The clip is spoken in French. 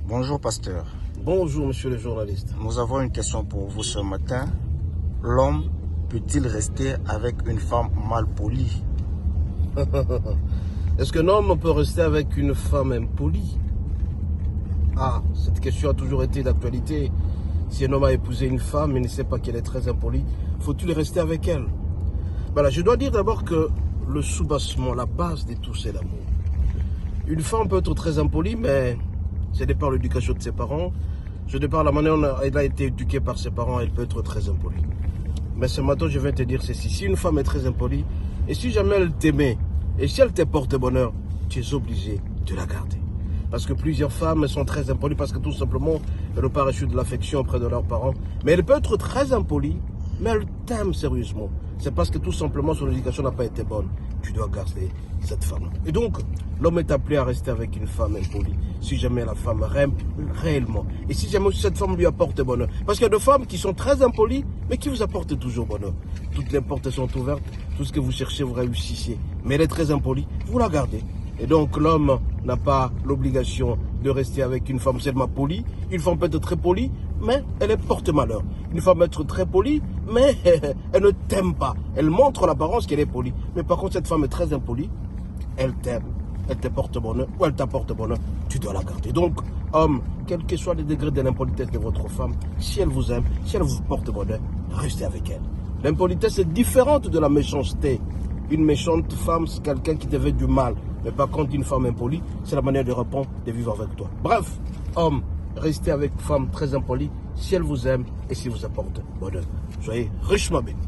Bonjour pasteur. Bonjour monsieur le journaliste. Nous avons une question pour vous ce matin. L'homme peut-il rester avec une femme mal polie? Est-ce qu'un homme peut rester avec une femme impolie? Ah, cette question a toujours été d'actualité. Si un homme a épousé une femme et ne sait pas qu'elle est très impolie, faut-il rester avec elle? Voilà, je dois dire d'abord que le soubassement, la base de tout, c'est l'amour. Une femme peut être très impolie, mais c'est de par l'éducation de ses parents, c'est de par la manière dont elle a été éduquée par ses parents, elle peut être très impolie. Mais ce matin, je vais te dire ceci. Si une femme est très impolie, et si jamais elle t'aimait, et si elle te porte bonheur, tu es obligé de la garder. Parce que plusieurs femmes sont très impolies parce que tout simplement, elles n'ont pas reçu de l'affection auprès de leurs parents. Mais elle peut être très impolie, mais elle t'aime sérieusement. C'est parce que tout simplement son éducation n'a pas été bonne. Tu dois garder cette femme. Et donc, l'homme est appelé à rester avec une femme impolie. Si jamais la femme aime réellement. Et si jamais cette femme lui apporte bonheur. Parce qu'il y a des femmes qui sont très impolies, mais qui vous apportent toujours bonheur. Toutes les portes sont ouvertes. Tout ce que vous cherchez, vous réussissez. Mais elle est très impolie, vous la gardez. Et donc l'homme n'a pas l'obligation de rester avec une femme seulement polie. Une femme peut être très polie, mais elle est porte-malheur. Une femme peut être très polie, mais elle ne t'aime pas. Elle montre l'apparence qu'elle est polie. Mais par contre, cette femme est très impolie, elle t'aime. Elle te porte bonheur ou elle t'apporte bonheur, tu dois la garder. Donc, homme, quel que soit le degré de l'impolitesse de votre femme, si elle vous aime, si elle vous porte bonheur, restez avec elle. L'impolitesse est différente de la méchanceté. Une méchante femme, c'est quelqu'un qui te veut du mal. Mais par contre, une femme impolie, c'est la manière de répondre, de vivre avec toi. Bref, homme, restez avec une femme très impolie si elle vous aime et si elle vous apporte bonheur. Soyez richement bénis.